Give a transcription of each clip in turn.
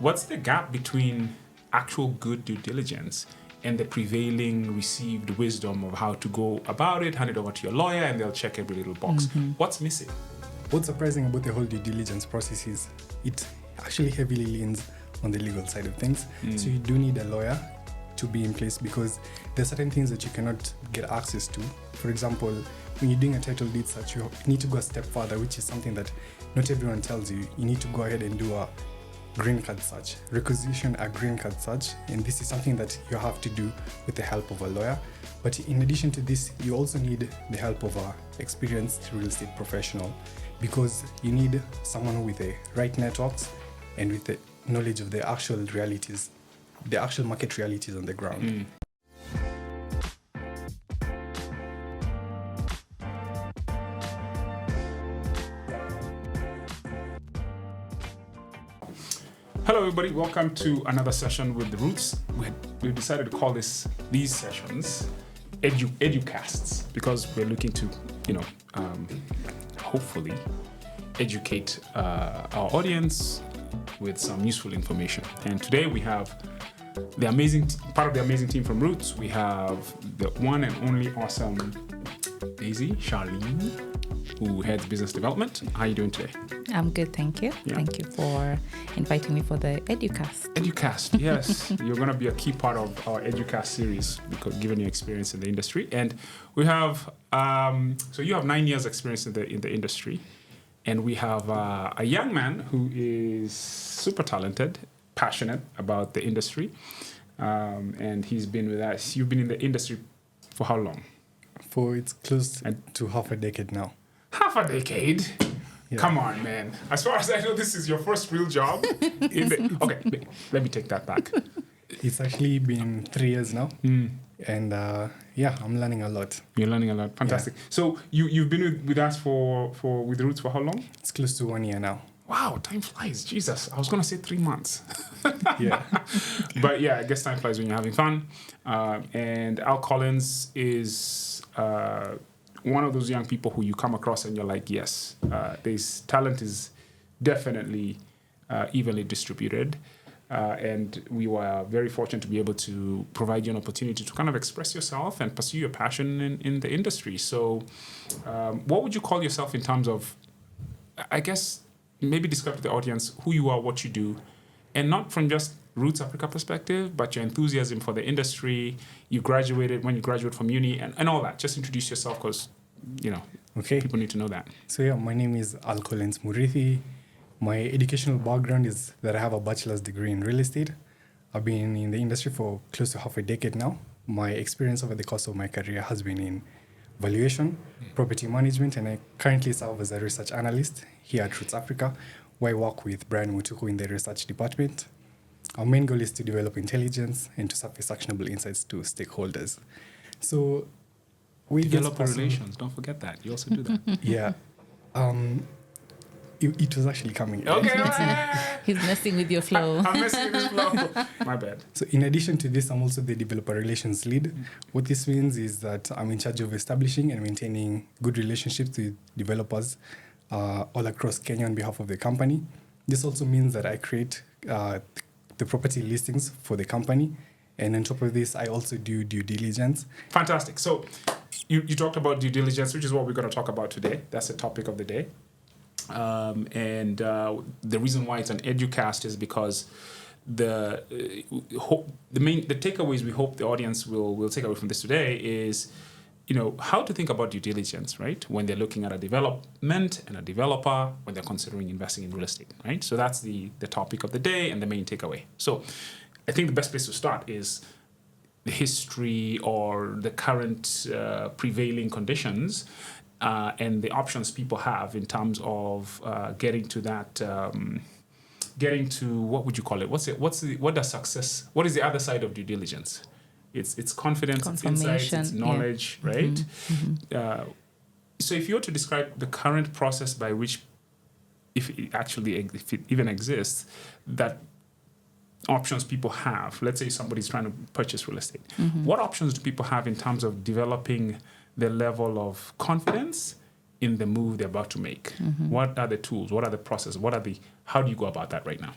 what's the gap between actual good due diligence and the prevailing received wisdom of how to go about it, hand it over to your lawyer, and they'll check every little box? What's missing? What's surprising about the whole due diligence process is it actually heavily leans on the legal side of things. So you do need a lawyer to be in place because there are certain things that you cannot get access to. For example, when you're doing a title deed search, you need to go a step further, which is something that not everyone tells you. You need to go ahead and do a green card search, requisition a green card search, and this is something that you have to do with the help of a lawyer. But in addition to this, you also need the help of an experienced real estate professional because you need someone with the right networks and with the knowledge of the actual realities, the actual market realities on the ground. Hello, everybody. Welcome to another session with The Roots. We've decided to call these sessions educasts because we're looking to, hopefully educate our audience with some useful information. And today we have the amazing part of the amazing team from Roots. We have the one and only awesome Daisy Charlene, who heads business development. How are you doing today? I'm good, thank you. Yeah. Thank you for inviting me for the Educast. Educast, yes. You're going to be a key part of our Educast series because given your experience in the industry. And we have, so you have 9 years experience in the industry. And we have a young man who is super talented, passionate about the industry. And he's been with us. You've been in the industry for how long? It's close to half a decade now. Half a decade? Yeah. Come on, man. As far as I know, this is your first real job. Okay, let me take that back. It's actually been 3 years now. And I'm learning a lot. You're learning a lot. Fantastic. Yeah. So you've been with us with Roots for how long? It's close to 1 year now. Wow, time flies. Jesus, I was going to say 3 months. Yeah. But yeah, I guess time flies when you're having fun. And Al Collins is one of those young people who you come across and you're like, yes, this talent is definitely evenly distributed. And we were very fortunate to be able to provide you an opportunity to kind of express yourself and pursue your passion in the industry. So what would you call yourself in terms of, I guess, maybe describe to the audience who you are, what you do, and not from just Roots Africa perspective, but your enthusiasm for the industry. You graduated when you graduated from uni and all that. Just introduce yourself because, people need to know that. So yeah, my name is Al Collins Murithi. My educational background is that I have a bachelor's degree in real estate. I've been in the industry for close to half a decade now. My experience over the course of my career has been in valuation, property management, and I currently serve as a research analyst here at Roots Africa, where I work with Brian Mutuku in the research department. Our main goal is to develop intelligence and to surface actionable insights to stakeholders. So we develop relations. Don't forget that. You also do that. Yeah. It was actually coming. Okay. He's messing with your flow. I'm messing with his flow. My bad. So in addition to this, I'm also the developer relations lead. What this means is that I'm in charge of establishing and maintaining good relationships with developers all across Kenya on behalf of the company. This also means that I create the property listings for the company. And on top of this, I also do due diligence. Fantastic. So you talked about due diligence, which is what we're going to talk about today. That's the topic of the day. And the reason why it's an educast is because the takeaways we hope the audience will take away from this today is, how to think about due diligence, right? When they're looking at a development and a developer, when they're considering investing in real estate, right? So that's the topic of the day and the main takeaway. So I think the best place to start is the history or the current prevailing conditions and the options people have in terms of getting to what would you call it? What is the other side of due diligence? It's confidence, it's insights, it's knowledge, right? Mm-hmm. So if you were to describe the current process by which, if it even exists, that options people have, let's say somebody's trying to purchase real estate, what options do people have in terms of developing the level of confidence in the move they're about to make? What are the tools? What are the processes? How do you go about that right now?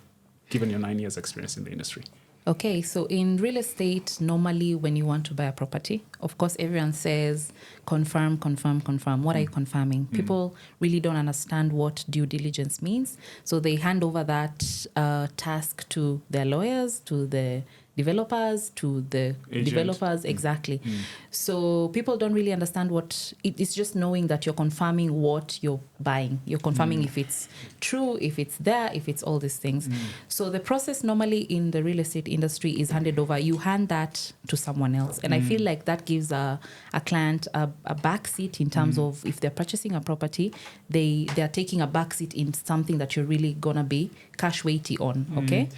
given your 9 years experience in the industry? Okay, so in real estate, normally when you want to buy a property, of course, everyone says confirm, confirm, confirm. What are you confirming? People really don't understand what due diligence means. So they hand over that task to their lawyers, to the developers, to the Agent. developers, exactly. So people don't really understand what it's just knowing that you're confirming what you're buying. You're confirming if it's true, if it's there, if it's all these things. So the process normally in the real estate industry is handed over. You hand that to someone else. And I feel like that gives a client a backseat in terms of if they're purchasing a property, they're taking a backseat in something that you're really going to be cash weighty on, okay?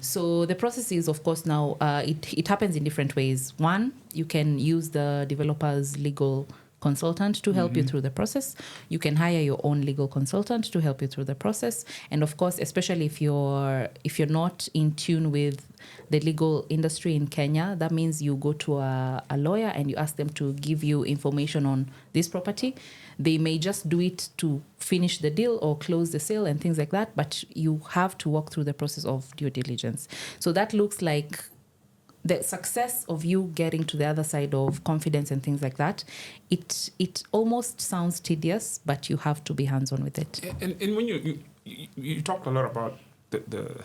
So the process is, of course, now it happens in different ways. One, you can use the developer's legal consultant to help you through the process. You can hire your own legal consultant to help you through the process. And of course, especially if you're not in tune with the legal industry in Kenya, that means you go to a lawyer and you ask them to give you information on this property. They may just do it to finish the deal or close the sale and things like that, but you have to walk through the process of due diligence. So that looks like the success of you getting to the other side of confidence and things like that. It almost sounds tedious, but you have to be hands-on with it. And when you talked a lot about the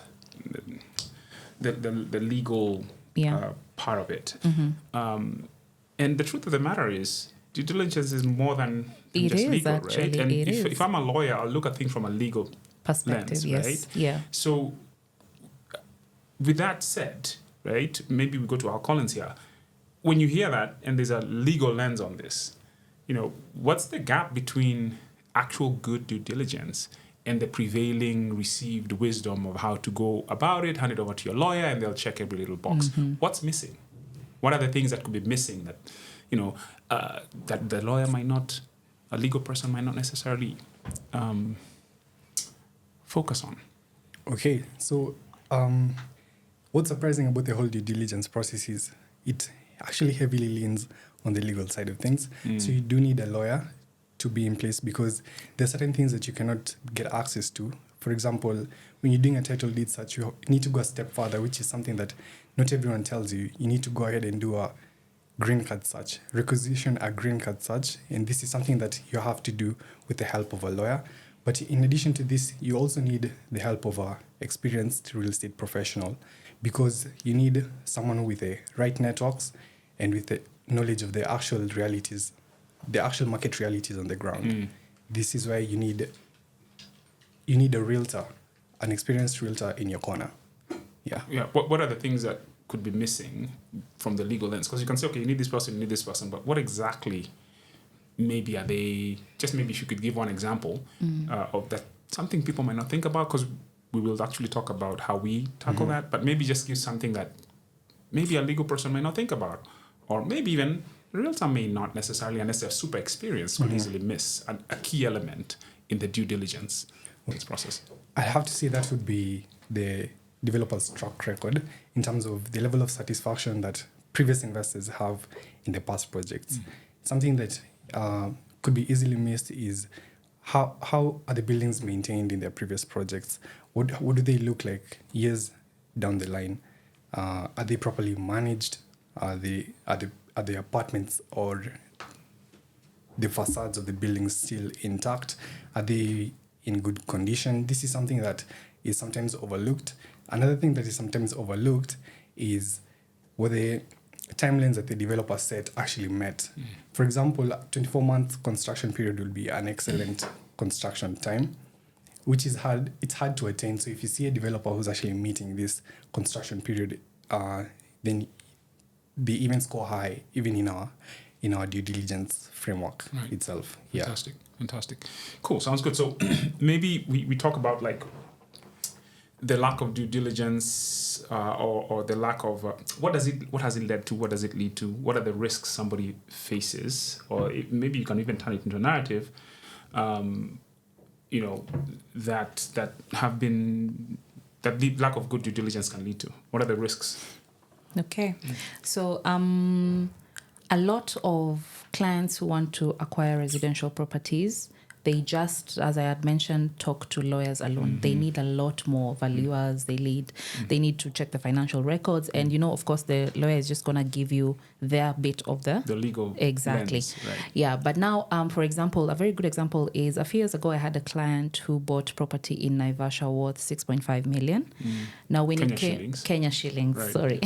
legal part of it, and the truth of the matter is, due diligence is more than It just is, legal, actually, right? And it is. if I'm a lawyer, I'll look at things from a legal Perspective, lens, yes. right? Yeah. So, with that said, right, maybe we go to our Collins here. When you hear that and there's a legal lens on this, what's the gap between actual good due diligence and the prevailing received wisdom of how to go about it, hand it over to your lawyer, and they'll check every little box? What's missing? What are the things that could be missing that, that the lawyer might not, a legal person might not necessarily focus on? Okay, so what's surprising about the whole due diligence process is it actually heavily leans on the legal side of things. So you do need a lawyer to be in place because there are certain things that you cannot get access to. For example, when you're doing a title deed search, you need to go a step further, which is something that not everyone tells you. You need to go ahead and do a green card search, requisition a green card search, and this is something that you have to do with the help of a lawyer. But in addition to this, you also need the help of an experienced real estate professional because you need someone with the right networks and with the knowledge of the actual realities, the actual market realities on the ground. This is why you need a realtor, an experienced realtor in your corner. Yeah. What are the things that could be missing from the legal lens? Because you can say, okay, you need this person, but what exactly maybe are they? Just maybe if you could give one example of that, something people might not think about, because we will actually talk about how we tackle that, but maybe just give something that maybe a legal person might not think about, or maybe even a realtor may not necessarily, unless they're super experienced, will easily miss a key element in the due diligence of this process. I have to say that would be the developer's track record in terms of the level of satisfaction that previous investors have in the past projects. Something that could be easily missed is how are the buildings maintained in their previous projects? What do they look like years down the line? Are they properly managed? Are the apartments or the facades of the buildings still intact? Are they in good condition? This is something that is sometimes overlooked. Another thing that is sometimes overlooked is whether the timelines that the developer set actually met. For example, a 24-month construction period will be an excellent construction time, which is hard. It's hard to attain. So if you see a developer who's actually meeting this construction period, then they even score high, even in our due diligence framework itself. Yeah. Fantastic. Cool. Sounds good. So maybe we talk about like the lack of due diligence or the lack of what has it led to? What does it lead to? What are the risks somebody faces? Or maybe you can even turn it into a narrative, that the lack of good due diligence can lead to. What are the risks? Okay. So a lot of clients who want to acquire residential properties, they just, as I had mentioned, talk to lawyers alone. They need a lot more valuers. They need to check the financial records. And, of course, the lawyer is just going to give you their bit of the legal exactly lens, right. Yeah, but now for example, a very good example is a few years ago I had a client who bought property in Naivasha worth 6.5 million. Now when Kenya shillings, right. sorry.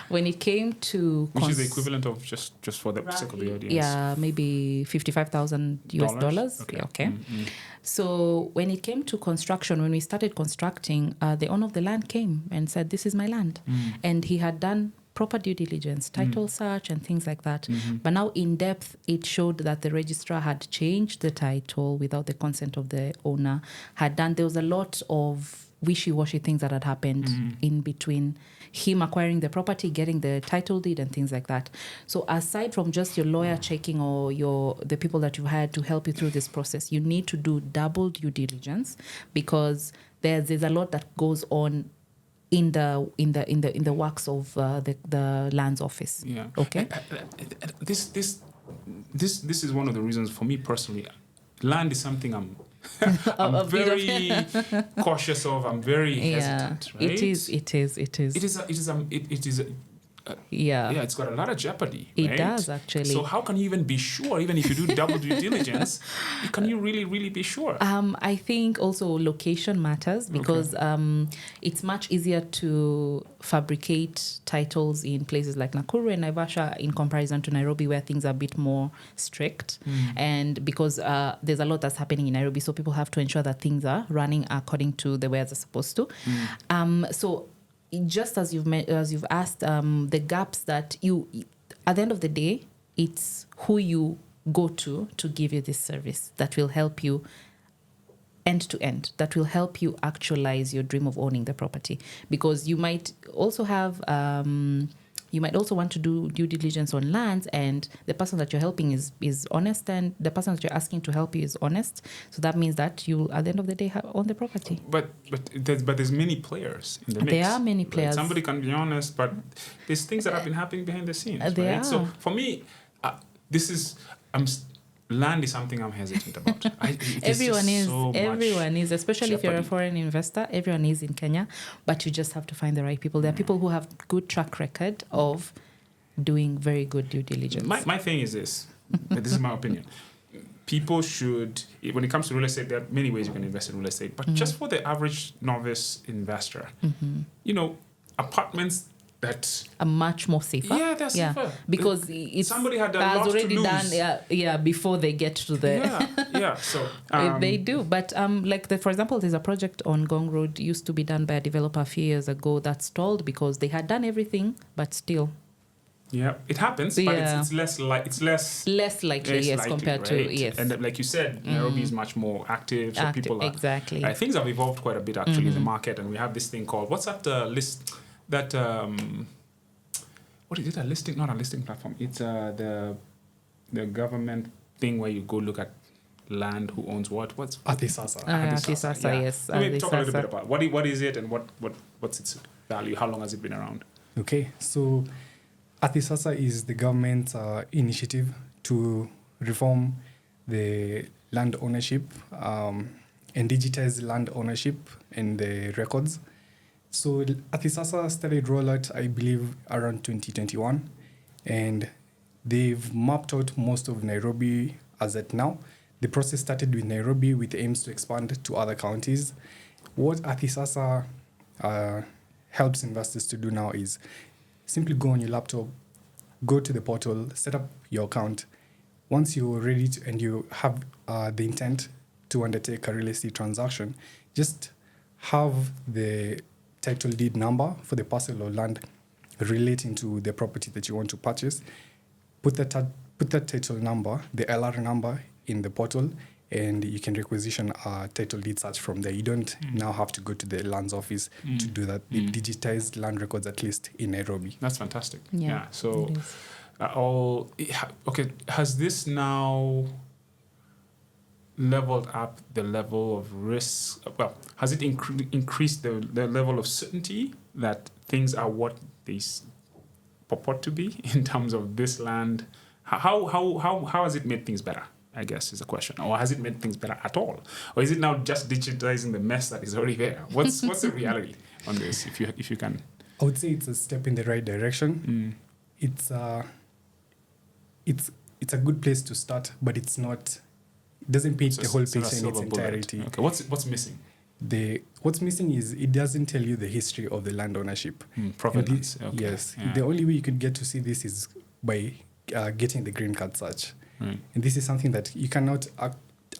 When it came to which is the equivalent of just for the sake of the audience, maybe $55,000 US. Okay. So when it came to construction, when we started constructing, the owner of the land came and said, this is my land. And he had done proper due diligence, title search and things like that. But now in depth, it showed that the registrar had changed the title without the consent of the owner, there was a lot of wishy-washy things that had happened in between him acquiring the property, getting the title deed and things like that. So aside from just your lawyer checking or the people that you had to help you through this process, you need to do double due diligence, because there's a lot that goes on in the works of the lands office. Yeah. Okay. This is one of the reasons for me personally. Land is something I'm very cautious of. I'm very hesitant. Right? It is. It's got a lot of jeopardy. It right? does, actually. So how can you even be sure? Even if you do double due diligence, can you really be sure? I think also location matters, because it's much easier to fabricate titles in places like Nakuru and Naivasha in comparison to Nairobi, where things are a bit more strict. And because there's a lot that's happening in Nairobi, so people have to ensure that things are running according to the way they're supposed to. So just as you've asked, the gaps that at the end of the day, it's who you go to give you this service that will help you end to end, that will help you actualize your dream of owning the property. Because you might also have you might also want to do due diligence on lands, and the person that you're helping is honest, and the person that you're asking to help you is honest. So that means that you, at the end of the day, own the property. But there's many players in the mix. There are many players. Right? Somebody can be honest, but there's things that have been happening behind the scenes. Right? So for me, land is something I'm hesitant about. Everyone is, especially jeopardy. If you're a foreign investor. Everyone is in Kenya, but you just have to find the right people. There are people who have good track record of doing very good due diligence. My thing is this, but this is my opinion. People should, when it comes to real estate, there are many ways you can invest in real estate, but just for the average novice investor, apartments that are much more safer. Yeah, they're safer. Because somebody had a lot already to lose. done before they get to the so they do. But for example, there's a project on Gong Road used to be done by a developer a few years ago that stalled because they had done everything, but still. Yeah, it happens, but it's less likely, compared to And like you said, Nairobi is much more active, so people are exactly. Things have evolved quite a bit actually in the market, and we have this thing called what's that list that what is it? A listing? Not a listing platform. It's the government thing where you go look at land, who owns what. What's Atisasa? Atisasa, yes. Let me talk a little bit about what is it and what's its value? How long has it been around? Okay, so Atisasa is the government's initiative to reform the land ownership and digitize land ownership and the records. So Atisasa started rollout, I believe, around 2021, and they've mapped out most of Nairobi as at now. The process started with Nairobi with aims to expand to other counties. What Atisasa helps investors to do now is simply go on your laptop, go to the portal, set up your account. Once you're ready and you have the intent to undertake a real estate transaction, just have the title deed number for the parcel or land relating to the property that you want to purchase. Put that title number, the LR number, in the portal, and you can requisition a title deed search from there. You don't now have to go to the lands office to do that. They digitized land records, at least in Nairobi. That's fantastic. Yeah. So, has this now leveled up the level of risk? Well, has it increased the level of certainty that things are what they purport to be in terms of this land? How has it made things better? I guess is the question. Or has it made things better at all? Or is it now just digitizing the mess that is already there? What's the reality on this, if you can? I would say it's a step in the right direction. It's a good place to start, but it's not. It doesn't paint the whole picture in its entirety. Okay, what's missing? What's missing is it doesn't tell you the history of the land ownership. Provenance. Okay. Yes. Yeah. The only way you could get to see this is by getting the green card search. Right. And this is something that you cannot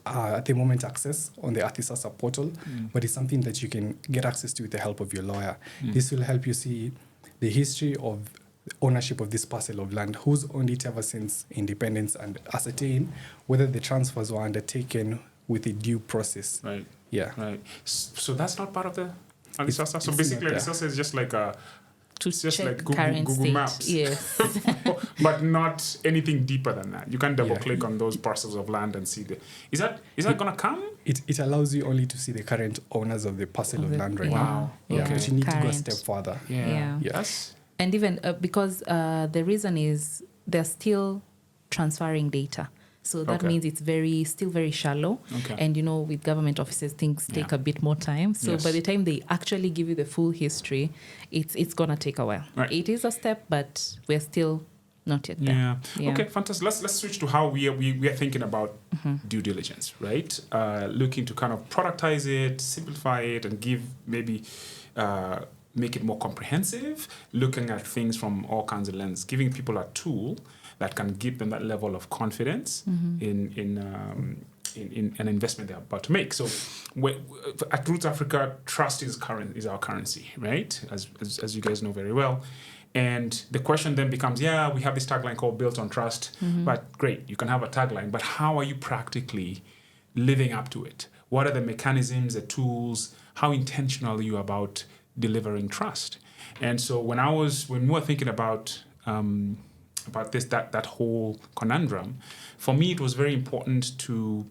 at the moment access on the Athisasa portal, but it's something that you can get access to with the help of your lawyer. This will help you see the history of ownership of this parcel of land, who's owned it ever since independence, and ascertain whether the transfers were undertaken with a due process. Right. Yeah. Right. So that's not part of the Athisasa. So it's basically, not there. Athisasa is just like To just check like Google current state. Maps. Yes. But not anything deeper than that. You can double click on those parcels of land and see is that gonna come? It allows you only to see the current owners of the parcel of land right now. Wow. Yeah, Okay. but you need to go a Current. step further. Yeah. Yes. And even because the reason is they're still transferring data. So that Okay. means it's still very shallow. Okay. And, with government offices, things take a bit more time. So Yes. by the time they actually give you the full history, it's going to take a while. Right. It is a step, but we're still not yet there. Yeah. Okay, fantastic. Let's switch to how we are thinking about due diligence, right? Looking to kind of productize it, simplify it, and give maybe make it more comprehensive, looking at things from all kinds of lenses, giving people a tool that can give them that level of confidence in an investment they're about to make. So at Roots Africa, trust is our currency, right? As you guys know very well. And the question then becomes, we have this tagline called Built on Trust, but great, you can have a tagline, but how are you practically living up to it? What are the mechanisms, the tools? How intentional are you about delivering trust? And so when we were thinking about this, that whole conundrum, for me it was very important to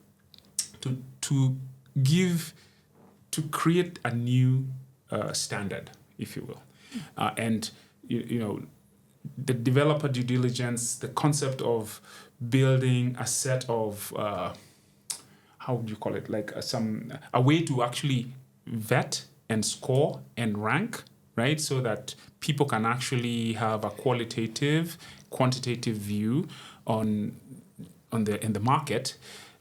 create a new standard, if you will, and the developer due diligence, the concept of building a set of how would you call it, like a way to actually vet and score and rank, right? So that people can actually have a qualitative, quantitative view in the market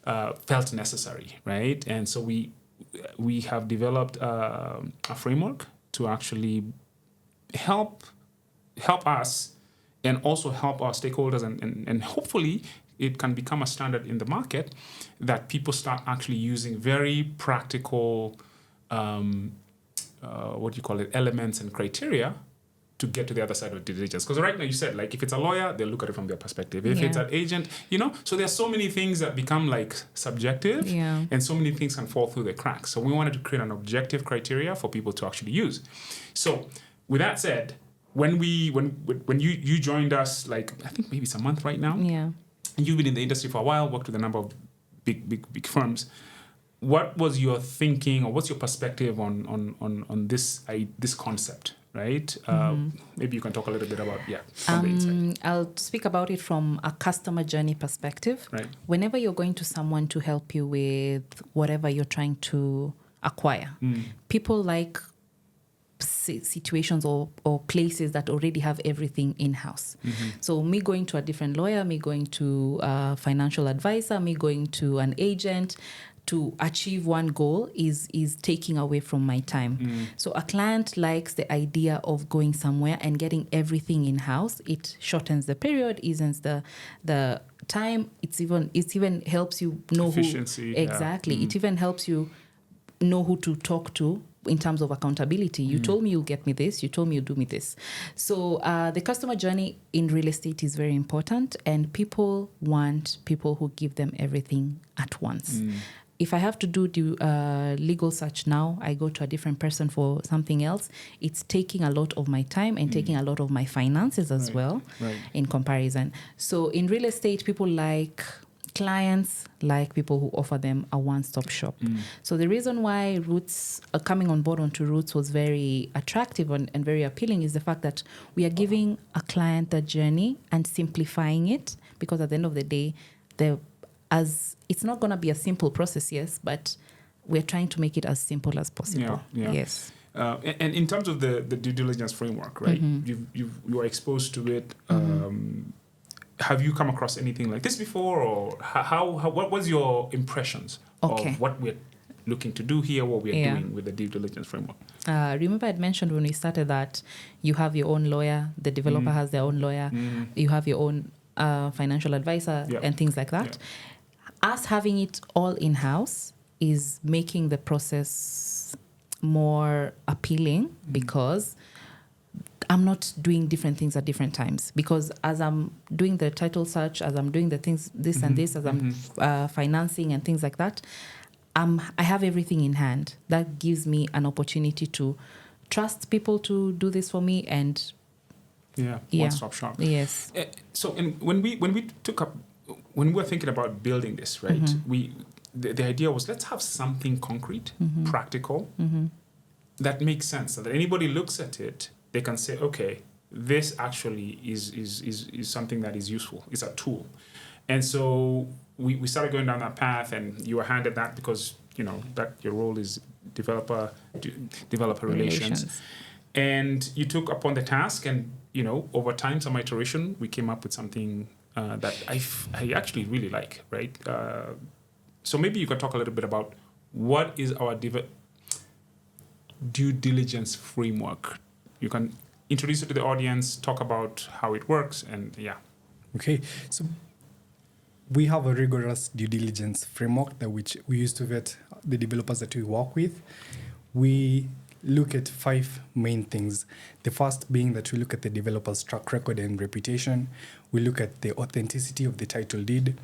felt necessary, right? And so we have developed a framework to actually help us and also help our stakeholders and hopefully it can become a standard in the market that people start actually using very practical elements and criteria to get to the other side of due diligence. Because right now you said, like, if it's a lawyer, they'll look at it from their perspective. If it's an agent, so there's so many things that become like subjective and so many things can fall through the cracks. So we wanted to create an objective criteria for people to actually use. So with that said, when you joined us, like, I think maybe it's a month right now. Yeah. You've been in the industry for a while, worked with a number of big firms. What was your thinking, or what's your perspective on this concept, right? Maybe you can talk a little bit about from the inside. I'll speak about it from a customer journey perspective. Right. Whenever you're going to someone to help you with whatever you're trying to acquire, people like situations or places that already have everything in-house. So me going to a different lawyer, me going to a financial advisor, me going to an agent to achieve one goal is taking away from my time. So a client likes the idea of going somewhere and getting everything in-house. It shortens the period, eases the time. It even helps you know efficiency. Exactly. It even helps you know who to talk to in terms of accountability. You told me you'll get me this. You told me you'll do me this. So the customer journey in real estate is very important, and people want people who give them everything at once. If I have to do the legal search now, I go to a different person for something else. It's taking a lot of my time and taking a lot of my finances as well in comparison. So in real estate, clients like people who offer them a one-stop shop. So the reason why Roots, coming on board onto Roots was very attractive and very appealing is the fact that we are giving a client a journey and simplifying it, because at the end of the day, as it's not going to be a simple process, yes, but we're trying to make it as simple as possible. Yeah. Yes. And in terms of the due diligence framework, right? You are exposed to it. Have you come across anything like this before, or what was your impressions of what we're looking to do here, what we're doing with the due diligence framework? Remember I'd mentioned when we started that you have your own lawyer, the developer has their own lawyer, you have your own financial advisor and things like that. Us having it all in-house is making the process more appealing because I'm not doing different things at different times. Because as I'm doing the title search, as I'm doing the things, this and this, as I'm financing and things like that, I have everything in hand. That gives me an opportunity to trust people to do this for me and one-stop shop. Yes. So when we were thinking about building this, right? The idea was, let's have something concrete, practical, that makes sense, so that anybody looks at it, they can say, okay, this actually is something that is useful. It's a tool. And so we started going down that path, and you were handed that because, that your role is developer relations. And you took upon the task, and, over time, some iteration, we came up with something that I actually really like, right? So maybe you could talk a little bit about what is our due diligence framework. You can introduce it to the audience, talk about how it works, and Okay, so we have a rigorous due diligence framework that which we use to vet the developers that we work with. We look at 5 main things. The first being that we look at the developer's track record and reputation. We look at the authenticity of the title deed.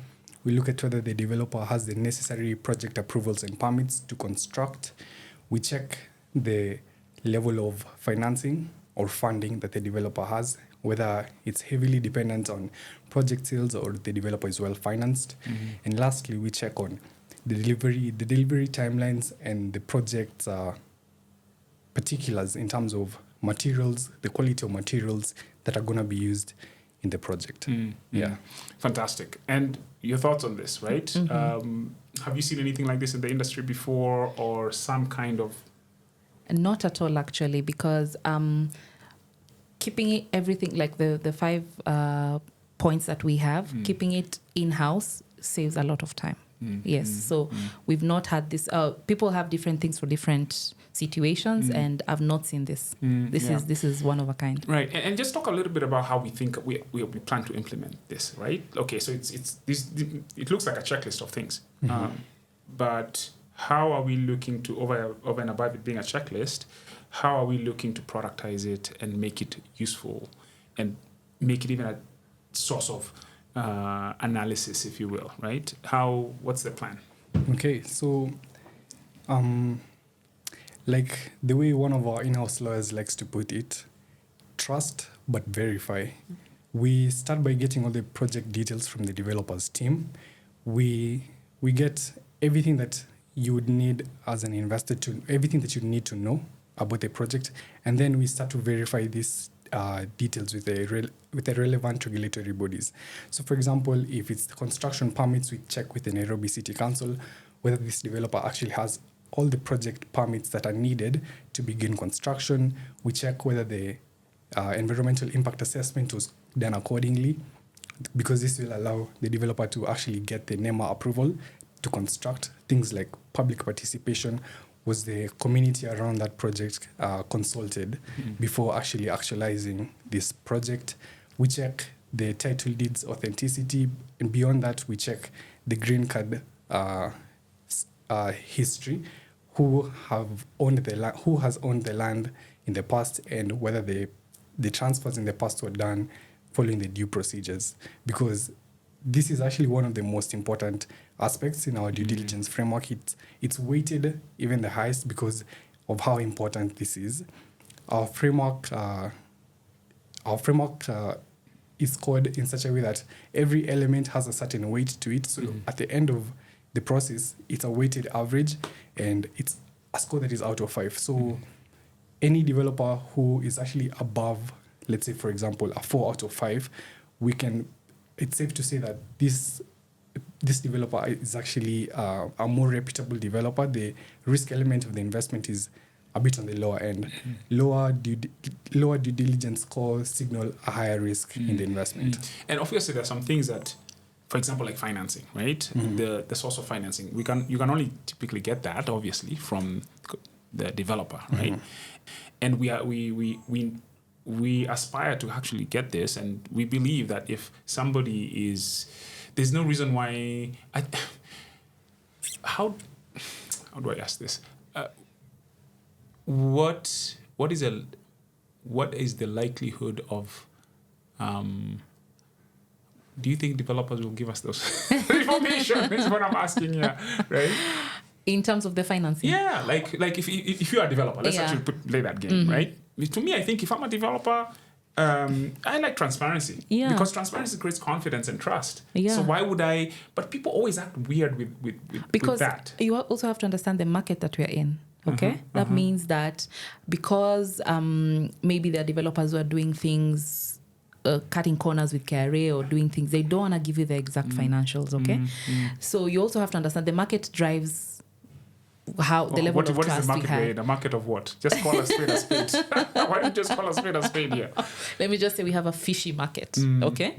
We look at whether the developer has the necessary project approvals and permits to construct. We check the level of financing or funding that the developer has, whether it's heavily dependent on project sales or the developer is well financed. And lastly, we check on the delivery timelines and the project's particulars in terms of materials, the quality of materials that are going to be used in the project. Fantastic. And your thoughts on this, right? Have you seen anything like this in the industry before, or some kind of... Not at all, actually, because keeping everything, like the 5 points that we have, keeping it in-house saves a lot of time. So we've not had this. People have different things for different situations, and I've not seen this. This is one of a kind. Right, and just talk a little bit about how we think we plan to implement this. Right. Okay, so it's this. It looks like a checklist of things, but how are we looking to over and above it being a checklist? How are we looking to productize it and make it useful, and make it even a source of analysis, if you will, right? What's the plan? Okay, so like the way one of our in-house lawyers likes to put it, trust but verify. We start by getting all the project details from the developers team. We get everything that you would need as an investor, everything that you need to know about the project, and then we start to verify these details with the relevant regulatory bodies. So, for example, if it's construction permits, we check with the Nairobi City Council whether this developer actually has all the project permits that are needed to begin construction. We check whether the environmental impact assessment was done accordingly, because this will allow the developer to actually get the NEMA approval to construct. Things like public participation. Was the community around that project consulted before actually actualizing this project? We check the title deed's authenticity, and beyond that, we check the green card history, who has owned the land in the past, and whether the transfers in the past were done following the due procedures. Because this is actually one of the most important aspects in our due diligence framework. It's weighted even the highest because of how important this is. Our framework is coded in such a way that every element has a certain weight to it. So at the end of the process, it's a weighted average, and it's a score that is out of 5. So any developer who is actually above, let's say, for example, a 4 out of 5, it's safe to say that this developer is actually a more reputable developer, the risk element of the investment is a bit on the lower end. Lower due diligence score signal a higher risk in the investment. And obviously, there's some things that, for example, like financing, right? The source of financing, you can only typically get that, obviously, from the developer, right? And we aspire to actually get this, and we believe that if somebody is, there's no reason why. How do I ask this? What is the likelihood of? Do you think developers will give us those information? Is what I'm asking here, right? In terms of the financing? Yeah, like if you are a developer, let's actually play that game, right? To me, I think if I'm a developer, I like transparency because transparency creates confidence and trust. So why would I? But people always act weird with that. You also have to understand the market that we're in. Okay, that means that because maybe there are developers who are doing things. Cutting corners with KRA or doing things, they don't want to give you the exact financials, okay? So you also have to understand the market drives how the level of trust we have. What is the market? The market of what? Just call a spade a spade. Why don't you just call a spade here? Let me just say we have a fishy market, okay?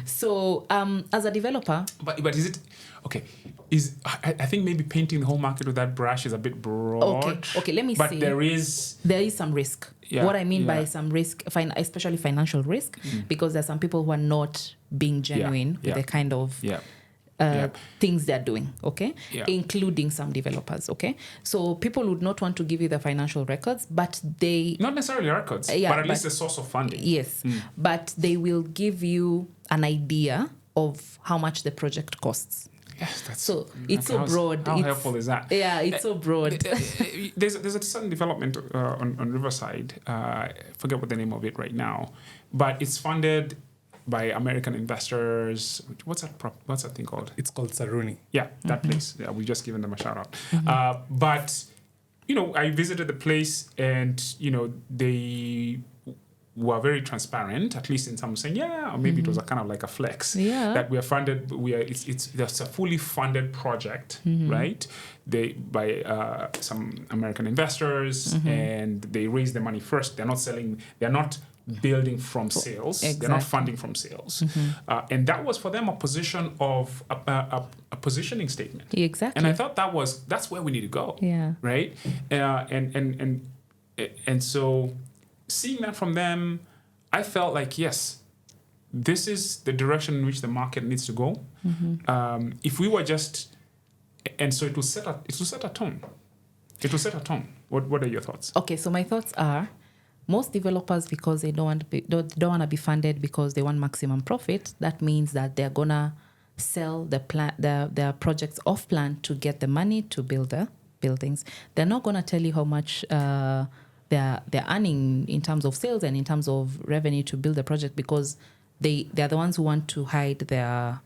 So as a developer... But is it... Okay, I think maybe painting the whole market with that brush is a bit broad. Okay, let me say... But there is some risk. Yeah, what I mean by some risk, especially financial risk, because there's some people who are not being genuine with the kind of things they're doing, okay? Including some developers, okay? So people would not want to give you the financial records, but they... Not necessarily records, but at least the source of funding. Yes, but they will give you an idea of how much the project costs. Yes, that's it's so broad. How helpful is that? Yeah, it's so broad. There's a certain development on Riverside. I forget what the name of it right now, but it's funded by American investors. What's that thing called? It's called Saruni. Yeah, that place. Yeah, we just given them a shout out. But I visited the place, and they were very transparent, at least in some saying, or maybe it was a kind of like a flex that we are funded. It's a fully funded project, right? By some American investors, and they raise the money first. They're not building from sales. Exactly. They're not funding from sales, and that was for them a position of a positioning statement. Exactly. And I thought that's where we need to go. Yeah. Right. And so. Seeing that from them, I felt like, yes, this is the direction in which the market needs to go. If we were just, and so it will set a tone. It will set a tone. What are your thoughts? Okay, so my thoughts are, most developers, because they don't want to be funded because they want maximum profit, that means that they're gonna sell their projects off plan to get the money to build the buildings. They're not gonna tell you how much they're earning in terms of sales and in terms of revenue to build the project, because they're the ones who want to hide their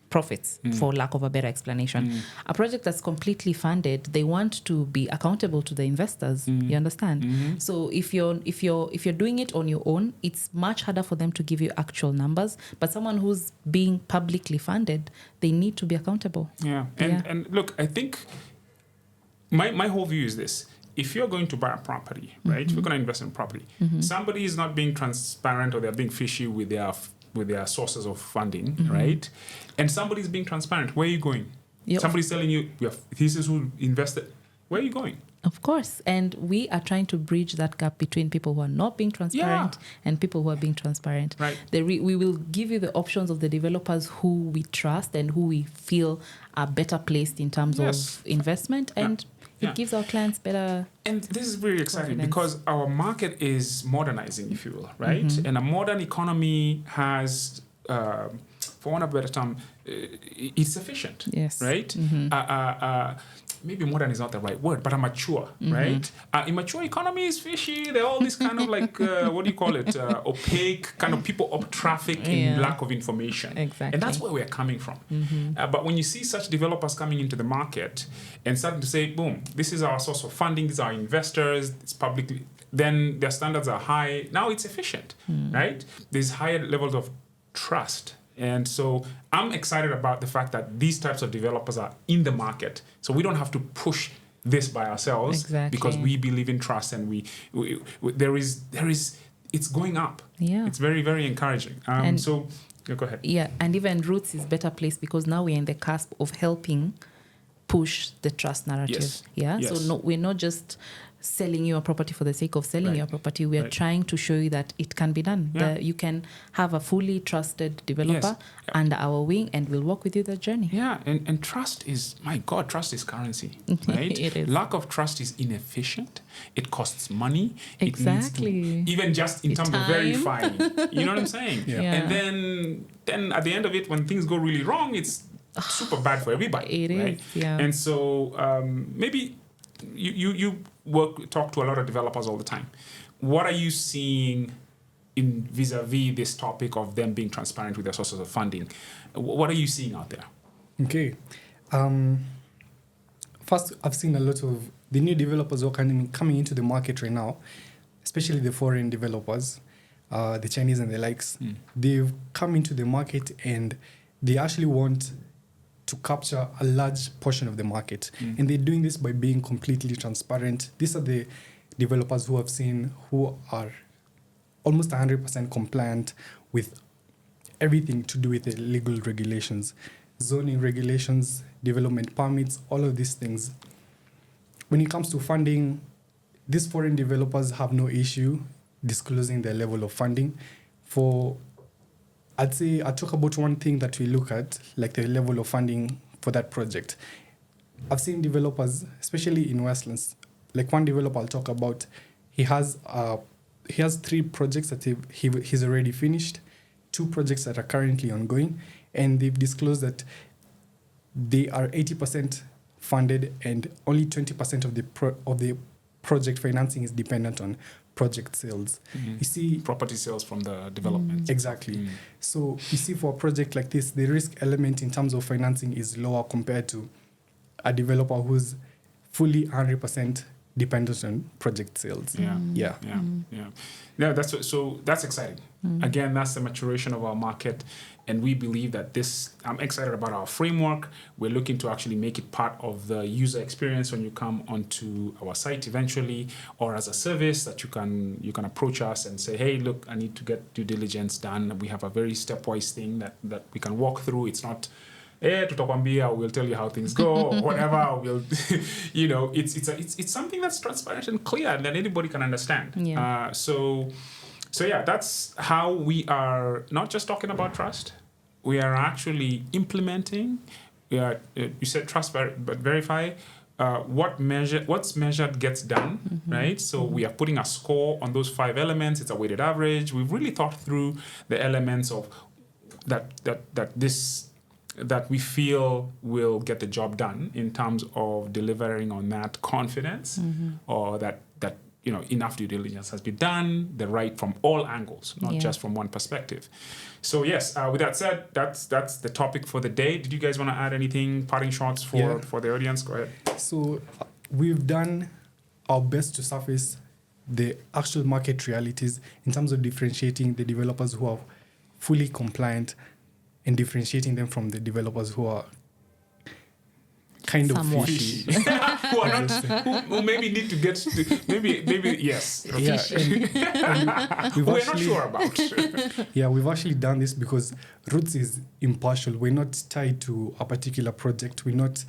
profits, for lack of a better explanation. A project that's completely funded, they want to be accountable to the investors. You understand? So if you're doing it on your own, it's much harder for them to give you actual numbers. But someone who's being publicly funded, they need to be accountable. Yeah. And look, I think my whole view is this. If you're going to buy a property, right? If you're going to invest in property, somebody is not being transparent, or they're being fishy with their sources of funding, right? And somebody's being transparent. Where are you going? Somebody's telling you, this is who invested. Where are you going? Of course. And we are trying to bridge that gap between people who are not being transparent and people who are being transparent. Right. We will give you the options of the developers who we trust and who we feel are better placed in terms of investment, and it gives our clients better. And this is very exciting because our market is modernizing, if you will, right? And a modern economy has, for want of a better term, it's efficient, right? Maybe modern is not the right word, but a mature, right? Immature economy is fishy. They're all this kind of like, what do you call it? Opaque, kind of people up traffic in lack of information. Exactly. And that's where we're coming from. But when you see such developers coming into the market and starting to say, boom, this is our source of funding, these are our investors, it's publicly, then their standards are high. Now it's efficient, right? There's higher levels of trust And so I'm excited about the fact that these types of developers are in the market. So we don't have to push this by ourselves because we believe in trust, and we there is it's going up. Yeah. It's very, very encouraging. So go ahead. Yeah, and even Roots is better placed because now we're in the cusp of helping push the trust narrative. Yes. Yeah. Yes. So we're not just selling you a property for the sake of selling your property. We are trying to show you that it can be done. Yeah. That you can have a fully trusted developer under our wing, and we'll walk with you the journey. Yeah, and trust is, my God, trust is currency, right? It is. Lack of trust is inefficient. It costs money. Exactly. It needs to, even just in terms of verifying. You know what I'm saying? Yeah. And then at the end of it, when things go really wrong, it's super bad for everybody. It right? is, yeah. And so maybe you talk to a lot of developers all the time. What are you seeing in vis-a-vis this topic of them being transparent with their sources of funding? What are you seeing out there? Okay. First, I've seen a lot of the new developers who are coming into the market right now, especially the foreign developers, the Chinese and the likes. They've come into the market and they actually want to capture a large portion of the market. And they're doing this by being completely transparent. These are the developers who I've seen who are almost 100% compliant with everything to do with the legal regulations, zoning regulations, development permits, all of these things. When it comes to funding, these foreign developers have no issue disclosing their level of funding. I'd say I talk about one thing that we look at, like the level of funding for that project. I've seen developers, especially in Westlands, like one developer I'll talk about, he has 3 projects that he's already finished, 2 projects that are currently ongoing, and they've disclosed that they are 80% funded and only 20% of the project financing is dependent on project sales. You see, property sales from the development. Exactly. So you see, for a project like this, the risk element in terms of financing is lower compared to a developer who's fully 100% dependent on project sales. Yeah, that's exciting. Again, that's the maturation of our market, and we believe that I'm excited about our framework. We're looking to actually make it part of the user experience when you come onto our site eventually, or as a service that you can approach us and say, hey, look, I need to get due diligence done. We have a very stepwise thing that we can walk through. It's not tutakwambia, we'll tell you how things go or whatever. We'll, it's something that's transparent and clear and that anybody can understand. Yeah. So yeah, that's how we are not just talking about trust. We are actually implementing. You said trust, but verify. What's measured gets done, right? So we are putting a score on those 5 elements. It's a weighted average. We've really thought through the elements of that we feel will get the job done in terms of delivering on that confidence, or that enough due diligence has been done, from all angles, not just from one perspective. So yes, with that said, that's the topic for the day. Did you guys want to add anything, parting shots for the audience? Go ahead. So we've done our best to surface the actual market realities in terms of differentiating the developers who are fully compliant and differentiating them from the developers who are kind Somewhat. of fishy. who are not, who maybe need to get to, maybe yes. Yeah, and We're not sure about. Yeah, we've actually done this because Roots is impartial. We're not tied to a particular project. We're not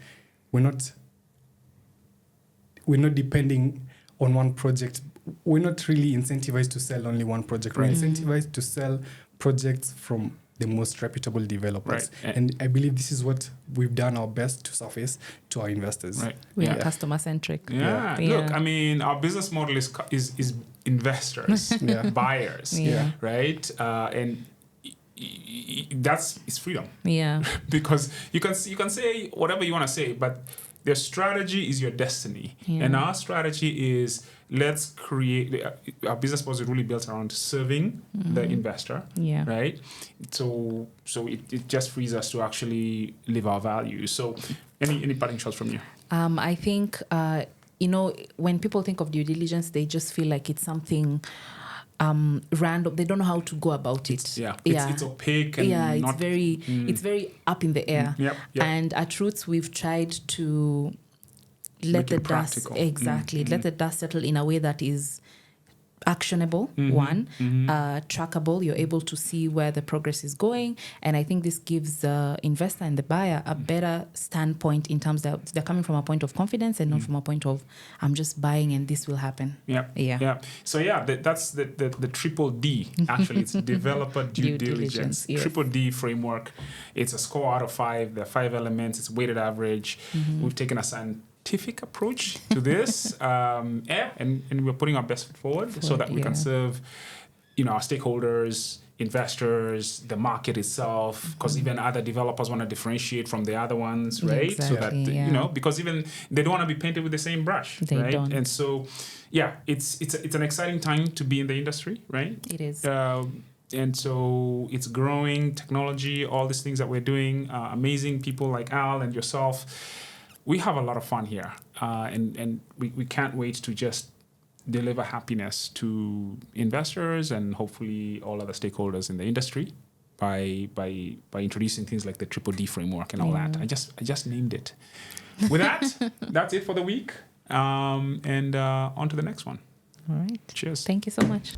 depending on one project. We're not really incentivized to sell only one project. We're incentivized to sell projects from the most reputable developers. Right. And I believe this is what we've done our best to surface to our investors. Right. We are customer centric. Yeah. Look, I mean, our business model is investors, buyers, right? And it's freedom. Yeah. Because you can say whatever you want to say, but their strategy is your destiny. Yeah. And our strategy is, let's create our business model is really built around serving the investor, right? So it just frees us to actually live our values. So any parting shots from you? I think when people think of due diligence, they just feel like it's something random. They don't know how to go about it. It's opaque and it's very up in the air. Yep. And at Roots, we've tried to let the dust let the dust settle in a way that is actionable, trackable. You're able to see where the progress is going, and I think this gives the investor and the buyer a better standpoint in terms that they're coming from a point of confidence and not from a point of I'm just buying and this will happen. So that's the triple D. Actually, it's developer due diligence. Yes. Triple D framework. It's a score out of 5. There are 5 elements. It's weighted average. We've taken a scientific approach to this, and we're putting our best foot forward so that we can serve, our stakeholders, investors, the market itself, because even other developers want to differentiate from the other ones, right? Exactly, so that because even they don't want to be painted with the same brush, right? Don't. And so, it's an exciting time to be in the industry, right? It is. And so it's growing, technology, all these things that we're doing, amazing people like Al and yourself. We have a lot of fun here, and we can't wait to just deliver happiness to investors and hopefully all other stakeholders in the industry by introducing things like the triple D framework and all that. I just named it. With that, that's it for the week, and on to the next one. All right. Cheers. Thank you so much.